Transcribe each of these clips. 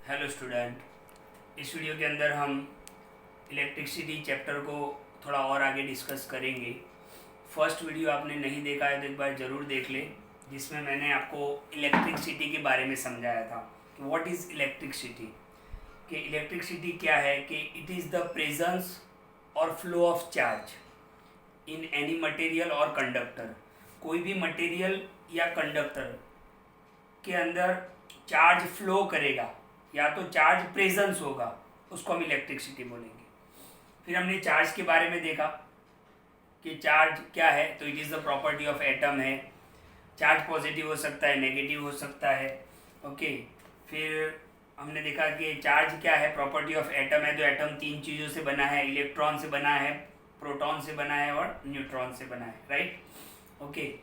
Hello student, इस video के अंदर हम इलेक्ट्रिसिटी चैप्टर को थोड़ा और आगे डिस्कस करेंगे। फर्स्ट वीडियो आपने नहीं देखा है तो एक बार ज़रूर देख लें, जिसमें मैंने आपको इलेक्ट्रिसिटी के बारे में समझाया था कि व्हाट इज़ इलेक्ट्रिसिटी, कि इलेक्ट्रिसिटी क्या है, कि इट इज़ द प्रेजेंस और flow of charge in any material और कंडक्टर। कोई भी मटेरियल या कंडक्टर के अंदर चार्ज फ्लो करेगा या तो चार्ज प्रेजेंस होगा, उसको हम इलेक्ट्रिसिटी बोलेंगे। फिर हमने चार्ज के बारे में देखा कि चार्ज क्या है, तो it is the property of atom है। चार्ज पॉजिटिव हो सकता है, नेगेटिव हो सकता है। ओके, फिर हमने देखा कि चार्ज क्या है, प्रॉपर्टी ऑफ एटम है। तो एटम तीन चीज़ों से बना है, इलेक्ट्रॉन से बना है, प्रोटॉन से बना है और न्यूट्रॉन से बना है, राइट। ओके,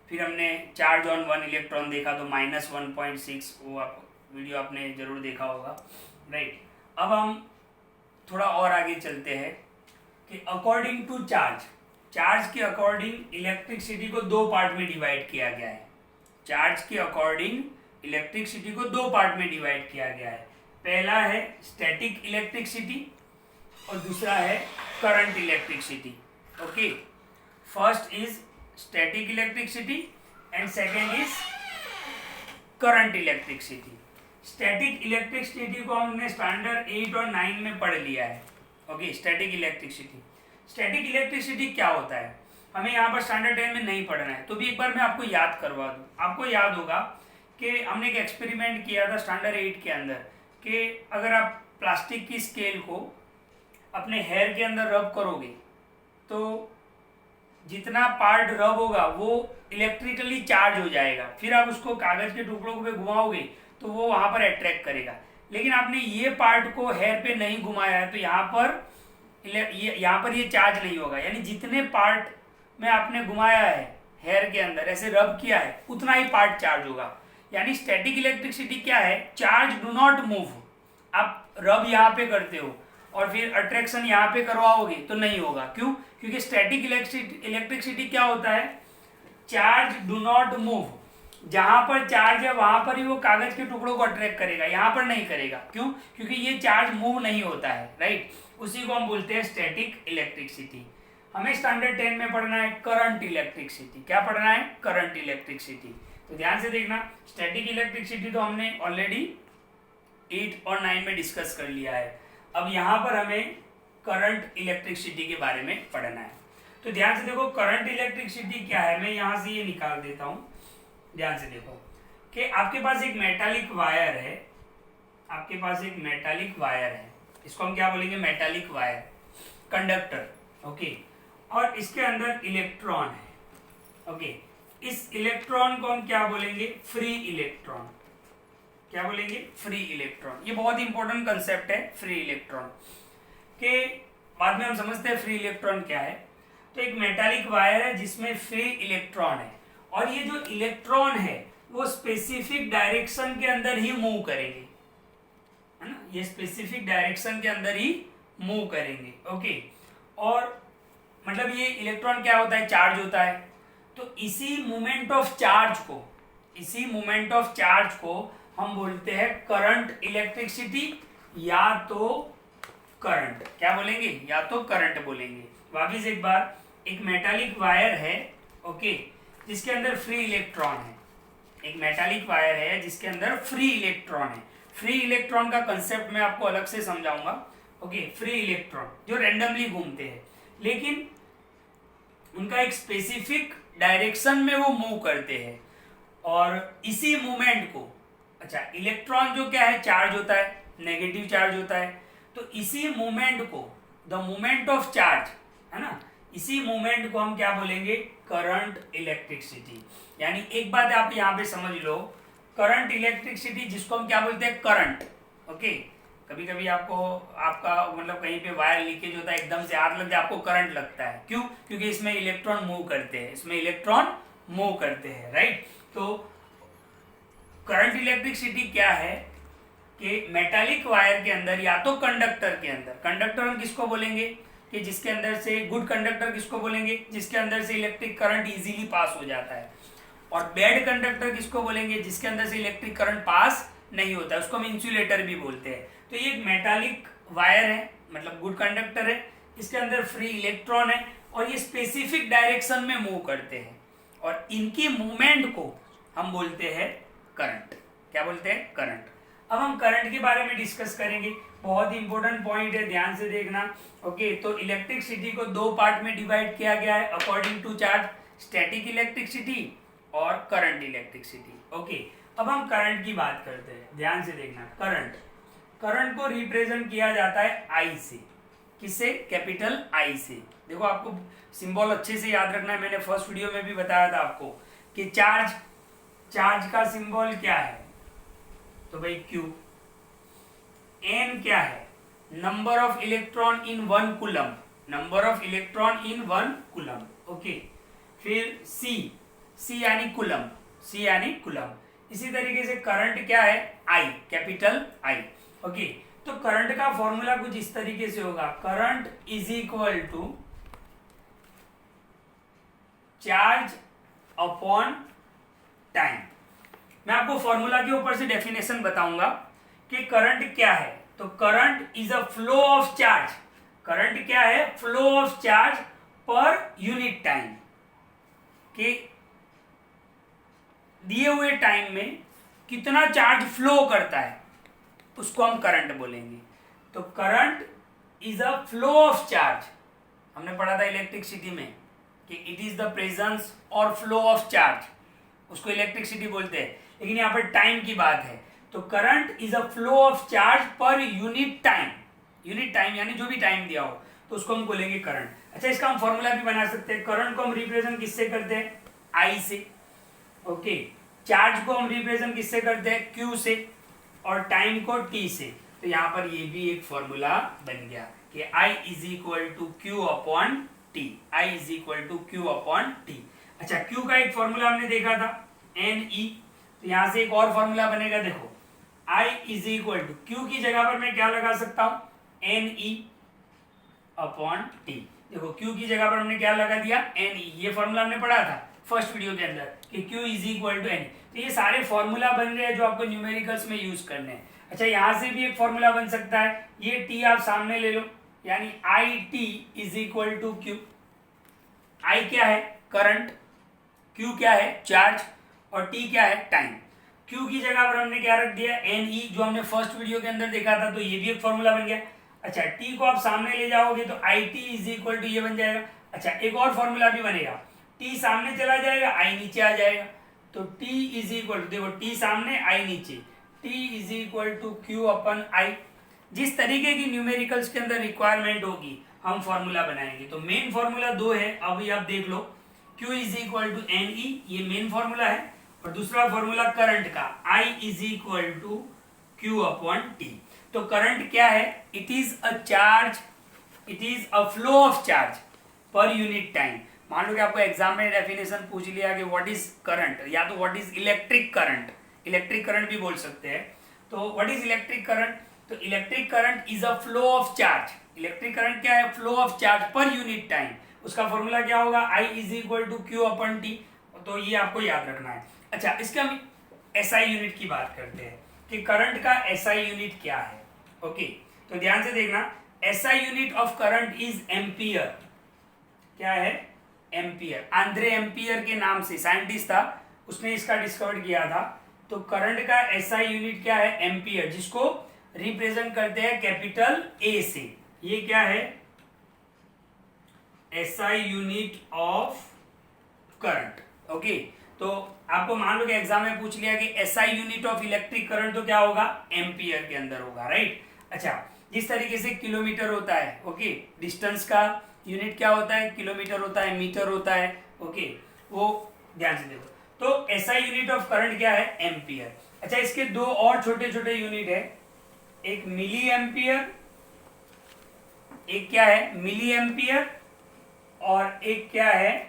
फिर हमने चार्ज ऑन वन इलेक्ट्रॉन देखा, तो -1.6, वो आप वीडियो आपने ज़रूर देखा होगा, राइट। अब हम थोड़ा और आगे चलते हैं कि अकॉर्डिंग टू चार्ज के अकॉर्डिंग इलेक्ट्रिसिटी को दो पार्ट में डिवाइड किया गया है। चार्ज के अकॉर्डिंग इलेक्ट्रिसिटी को दो पार्ट में डिवाइड किया गया है। पहला है स्टैटिक इलेक्ट्रिसिटी और दूसरा है current electricity. Okay, first is static electricity and second is current electricity. Static electricity को हमने स्टैंडर्ड 8 और 9 में पढ़ लिया है। ओके, स्टैटिक इलेक्ट्रिसिटी क्या होता है, हमें यहाँ पर स्टैंडर्ड 10 में नहीं पढ़ना है, तो भी एक बार मैं आपको याद करवा दूँ। आपको याद होगा कि हमने एक एक्सपेरिमेंट किया था स्टैंडर्ड 8 के अंदर, कि अगर आप प्लास्टिक की स्केल को अपने हेयर के अंदर रब करोगे तो जितना पार्ट रब होगा वो इलेक्ट्रिकली चार्ज हो जाएगा। फिर आप उसको कागज के टुकड़ों पे घुमाओगे तो वो वहां पर अट्रैक्ट करेगा। लेकिन आपने ये पार्ट को हेयर पे नहीं घुमाया है तो यहाँ पर ये चार्ज नहीं होगा। यानी जितने पार्ट में आपने घुमाया है हेयर के अंदर, ऐसे रब किया है, उतना ही पार्ट चार्ज होगा। यानी स्टैटिक इलेक्ट्रिसिटी क्या है, चार्ज डू नॉट मूव। आप रब यहाँ पे करते हो और फिर अट्रैक्शन यहाँ पे करवाओगे तो नहीं होगा। क्यों? क्योंकि स्टैटिक इलेक्ट्रिसिटी क्या होता है, चार्ज डू नॉट मूव। जहां पर चार्ज है वहां पर ही वो कागज के टुकड़ों को अट्रैक्ट करेगा, यहाँ पर नहीं करेगा। क्यों? क्योंकि ये चार्ज मूव नहीं होता है, राइट। उसी को हम बोलते हैं स्टैटिक इलेक्ट्रिसिटी। हमें स्टैंडर्ड 10 में पढ़ना है करंट इलेक्ट्रिसिटी। क्या पढ़ना है? Current electricity. तो ध्यान से देखना, स्टैटिक इलेक्ट्रिसिटी तो हमने ऑलरेडी 8 और 9 में डिस्कस कर लिया है। अब यहाँ पर हमें करंट इलेक्ट्रिसिटी के बारे में पढ़ना है। तो ध्यान से देखो, करंट इलेक्ट्रिसिटी क्या है, मैं यहाँ से ये निकाल देता हूँ। ध्यान से देखो कि आपके पास एक मेटालिक वायर है, आपके पास एक मेटालिक वायर है, इसको हम क्या बोलेंगे, मेटालिक वायर, कंडक्टर। ओके, और इसके अंदर इलेक्ट्रॉन है। ओके, इस इलेक्ट्रॉन को हम क्या बोलेंगे, फ्री इलेक्ट्रॉन। क्या बोलेंगे? Free electron. ये बहुत इंपॉर्टेंट कंसेप्ट है, फ्री इलेक्ट्रॉन के बाद में हम समझते हैं फ्री इलेक्ट्रॉन क्या है। तो एक मेटालिक वायर है जिसमें फ्री इलेक्ट्रॉन है, और ये जो इलेक्ट्रॉन है वो स्पेसिफिक डायरेक्शन के अंदर ही मूव करेंगे, है ना। ये स्पेसिफिक डायरेक्शन के अंदर ही मूव करेंगे। ओके, और मतलब ये इलेक्ट्रॉन क्या होता है, चार्ज होता है। तो इसी मोमेंट ऑफ चार्ज को हम बोलते हैं करंट इलेक्ट्रिसिटी, या तो करंट। क्या बोलेंगे? या तो करंट बोलेंगे। वापिस एक बार, एक मेटालिक वायर है, ओके, जिसके अंदर फ्री इलेक्ट्रॉन है। एक मेटालिक वायर है जिसके अंदर फ्री इलेक्ट्रॉन है। फ्री इलेक्ट्रॉन का कंसेप्ट मैं आपको अलग से समझाऊंगा। ओके, फ्री इलेक्ट्रॉन जो रैंडमली घूमते हैं, लेकिन उनका एक स्पेसिफिक डायरेक्शन में वो मूव करते हैं, और इसी मूवमेंट को, अच्छा, इलेक्ट्रॉन जो क्या है, चार्ज होता है, नेगेटिव चार्ज होता है। तो इसी मूवमेंट को, द मूवमेंट ऑफ चार्ज, है ना, इसी मूवमेंट को हम क्या बोलेंगे, करंट इलेक्ट्रिसिटी। यानी एक बात आप यहाँ पे समझ लो, करंट इलेक्ट्रिसिटी जिसको हम क्या बोलते हैं, करंट। ओके, कभी कभी आपको आपका मतलब कहीं पे वायर लीकेज होता है, एकदम से आग लगता है, आपको करंट लगता है। क्यों? क्योंकि इसमें इलेक्ट्रॉन मूव करते हैं, राइट। तो करंट इलेक्ट्रिसिटी क्या है कि मेटालिक वायर के अंदर या तो कंडक्टर के अंदर, कंडक्टर हम किसको बोलेंगे कि जिसके अंदर से, गुड कंडक्टर किसको बोलेंगे, जिसके अंदर से इलेक्ट्रिक करंट इजीली पास हो जाता है। और बैड कंडक्टर किसको बोलेंगे, जिसके अंदर से इलेक्ट्रिक करंट पास नहीं होता है, उसको हम इंसुलेटर भी बोलते हैं। तो ये एक मेटालिक वायर है, मतलब गुड कंडक्टर है, इसके अंदर फ्री इलेक्ट्रॉन है और ये स्पेसिफिक डायरेक्शन में मूव करते हैं और इनकी मूवमेंट को हम बोलते हैं करंट। क्या बोलते हैं? करंट। अब हम करंट के बारे में डिस्कस करेंगे, बहुत ही इंपॉर्टेंट पॉइंट है, ध्यान से देखना। ओके, तो इलेक्ट्रिसिटी को दो पार्ट में डिवाइड किया गया है according to charge, static electricity और करंट इलेक्ट्रिसिटी। ओके, अब हम करंट की बात करते हैं, ध्यान से देखना। करंट को रिप्रेजेंट किया जाता है आई से। किससे? कैपिटल आई से। देखो, आपको सिंबल अच्छे से याद रखना है, मैंने फर्स्ट वीडियो में भी बताया था आपको कि चार्ज का सिंबल क्या है, तो भाई क्यू। एन क्या है? Number of electron in one coulomb, number of electron in one coulomb. Okay, फिर सी यानी कूलम, सी यानी कूलम। इसी तरीके से करंट क्या है? I, capital I. ओके, तो करंट का फॉर्मूला कुछ इस तरीके से होगा, current is equal to charge upon time. मैं आपको फॉर्मूला के ऊपर से डेफिनेशन बताऊंगा कि करंट क्या है। तो current is a flow of charge. Current क्या है? Flow of charge per unit time, कि दिए हुए टाइम में कितना चार्ज फ्लो करता है उसको हम करंट बोलेंगे। तो current is a flow of charge, हमने पढ़ा था इलेक्ट्रिसिटी में कि इट इज द प्रेजेंस और फ्लो ऑफ चार्ज, उसको इलेक्ट्रिसिटी बोलते हैं। लेकिन यहाँ पर टाइम की बात है, तो current is a flow of charge per unit time. Unit time यानी जो भी टाइम दिया हो तो उसको हम बोलेंगे करंट। अच्छा, इसका हम फॉर्मूला भी बना सकते हैं। करंट को हम रिप्रेजेंट किससे करते हैं? आई से। ओके, चार्ज को हम रिप्रेजेंट किससे करते हैं? क्यू से, और टाइम को टी से। तो यहाँ पर ये भी एक फॉर्मूला बन गया कि I is equal to Q upon T, I is equal to Q upon T. अच्छा, क्यू का एक फॉर्मूला हमने देखा था एन ई, तो यहां से एक और फॉर्मूला बनेगा। देखो, I is equal to Q की जगह पर मैं क्या लगा सकता हूं? N E upon T. देखो, क्यू की जगह पर हमने क्या लगा दिया? N E. ये फॉर्मूला हमने पढ़ा था फर्स्ट वीडियो के अंदर कि Q is equal to N. तो ये सारे फॉर्मूला बन रहे हैं जो आपको न्यूमेरिकल्स में यूज करने हैं। अच्छा, यहां से भी एक फॉर्मूला बन सकता है, ये टी आप सामने ले लो, यानी I T is equal to Q. I क्या है? करंट, क्यू क्या है? चार्ज, और टी क्या है? टाइम। क्यू की जगह पर हमने क्या रख दिया? एन ई, जो हमने फर्स्ट वीडियो के अंदर देखा था, तो ये भी एक फॉर्मूला बन गया। अच्छा, टी को आप सामने ले जाओगे तो I T is equal to ये बन जाएगा। अच्छा, एक और फॉर्मूला भी बनेगा, टी सामने चला जाएगा, आई नीचे आ जाएगा, तो टी इज इक्वल टू, देखो टी सामने आई नीचे, T is equal to Q upon I. जिस तरीके की न्यूमेरिकल्स के अंदर रिक्वायरमेंट होगी हम फॉर्मूला बनाएंगे। तो मेन फॉर्मूला दो है, अभी आप देख लो, Q is equal to N E, ये मेन फॉर्मूला है, और दूसरा फॉर्मूला करंट का I is equal to Q upon T. तो करंट क्या है? It is a charge, it is a flow of charge per unit time. मान लो कि आपको एग्जाम में डेफिनेशन पूछ लिया कि व्हाट इज करंट, या तो what is electric current, electric current भी बोल सकते हैं। तो व्हाट इज इलेक्ट्रिक करंट? तो electric current is a flow of charge. Electric current क्या है? Flow of charge per unit time. उसका फॉर्मूला क्या होगा? I is equal to Q upon T. तो ये आपको याद रखना है। अच्छा, इसके हम एसआई यूनिट की बात करते हैं कि करंट का एसआई यूनिट क्या है। ओके, तो ध्यान से देखना, SI unit of current is ampere. क्या है? एम्पियर। आंद्रे एम्पियर के नाम से साइंटिस्ट था, उसने इसका डिस्कवर किया था। तो करंट का एसआई यूनिट क्या है? एम्पियर, जिसको रिप्रेजेंट करते हैं कैपिटल ए से। ये क्या है? SI unit of current. Okay, तो आपको मान लो कि एग्जाम में पूछ लिया कि SI unit of electric current, तो क्या होगा? एम्पियर के अंदर होगा, राइट। अच्छा, जिस तरीके से किलोमीटर होता है, ओके, डिस्टेंस का यूनिट क्या होता है? किलोमीटर होता है, मीटर होता है। ओके, वो ध्यान से देखो। तो एसआई यूनिट ऑफ करंट क्या है? एम्पियर। अच्छा, इसके दो और छोटे छोटे यूनिट है, एक मिली एम्पियर, एक क्या है? मिली एम्पियर, और एक क्या है?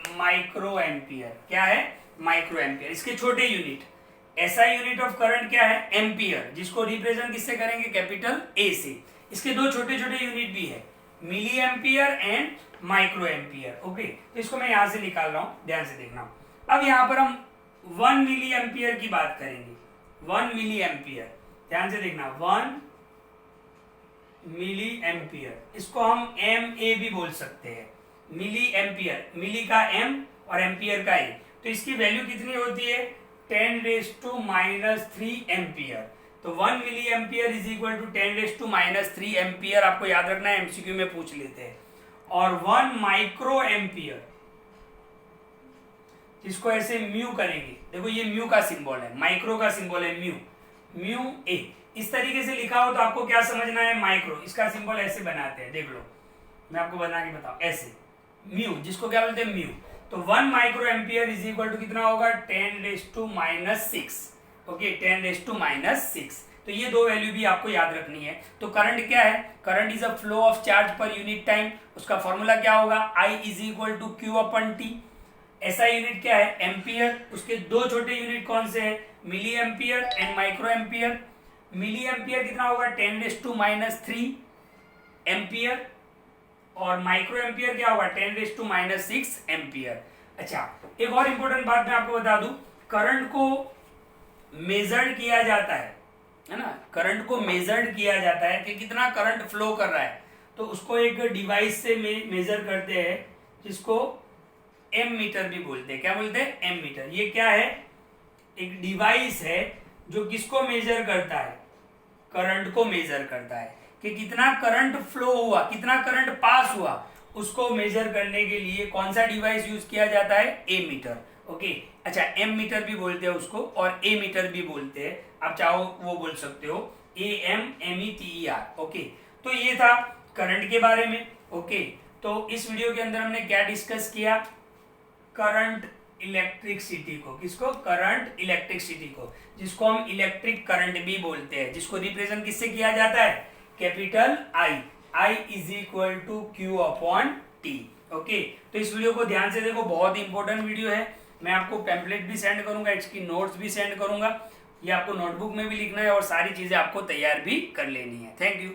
Micro ampere. क्या है? Micro ampere. इसके छोटे unit. SI unit of current क्या है? एम्पियर, जिसको रिप्रेजेंट किससे करेंगे? कैपिटल ए से। इसके दो छोटे छोटे यूनिट भी है, milli ampere and micro ampere. Okay, तो इसको मैं यहां से निकाल रहा हूं, ध्यान से देखना। अब यहां पर हम 1 मिली एम्पियर की बात करेंगे। 1 मिली एम्पियर, ध्यान से देखना 1 मिली एम्पियर, इसको हम एम ए भी बोल सकते हैं। मिली एम्पियर, मिली का एम और एम्पियर का ए, तो इसकी वैल्यू कितनी होती है 10⁻³ एम्पियर। तो 1 milli ampere is equal to 10⁻³ ampere, आपको याद रखना है, एमसीक्यू में पूछ लेते हैं। और 1 माइक्रो एम्पियर, जिसको ऐसे म्यू करेंगे, देखो ये म्यू का सिंबल है, माइक्रो का सिंबल है म्यू, म्यू ए, इस तरीके से लिखा हो तो आपको क्या समझना है, माइक्रो, इसका सिंबल ऐसे बनाते हैं, देख लो मैं आपको बना के बताऊं, ऐसे म्यू, जिसको क्या बोलते हैं म्यू। तो 1 micro ampere is equal to कितना होगा 10⁻⁶, ओके 10⁻�6। तो ये दो वैल्यू भी आपको याद रखनी है। तो करंट क्या है, current is a flow of charge per unit time, उसका फॉर्मूला क्या होगा I is equal to Q/T। ऐसा यूनिट क्या है एम्पियर, उसके दो छोटे यूनिट कौन से हैं, milli ampere and micro ampere. Milli ampere कितना होगा 10⁻³ एम्पियर, और माइक्रो एम्पियर क्या होगा 10⁻�6 एम्पियर। अच्छा, एक और इंपॉर्टेंट बात मैं आपको बता दूं, करंट को मेजर्ड किया जाता है ना, करंट को मेजर्ड किया जाता है कि कितना करंट फ्लो कर रहा है, तो उसको एक डिवाइस से मेजर करते हैं, जिसको एम मीटर भी बोलते हैं। क्या बोलते हैं, एम मीटर। ये क्या है, एक डिवाइस है जो किसको मेजर करता है, करंट को मेजर करता है कि कितना करंट फ्लो हुआ, कितना करंट पास हुआ, उसको मेजर करने के लिए कौन सा डिवाइस यूज किया जाता है, ए मीटर। ओके, अच्छा एम मीटर भी बोलते हैं उसको, और ए मीटर भी बोलते हैं, आप चाहो वो बोल सकते हो, AMMETER। ओके, तो ये था करंट के बारे में। ओके, तो इस वीडियो के अंदर हमने क्या डिस्कस किया, करंट इलेक्ट्रिसिटी को, किसको, करंट इलेक्ट्रिसिटी को, जिसको हम इलेक्ट्रिक करंट भी बोलते हैं, जिसको रिप्रेजेंट किससे किया जाता है, capital I is equal to Q/T। Okay, तो इस वीडियो को ध्यान से देखो, बहुत इंपॉर्टेंट वीडियो है। मैं आपको पैम्पलेट भी सेंड करूंगा, इसकी नोट्स भी सेंड करूंगा, ये आपको नोटबुक में भी लिखना है और सारी चीजें आपको तैयार भी कर लेनी है। Thank you.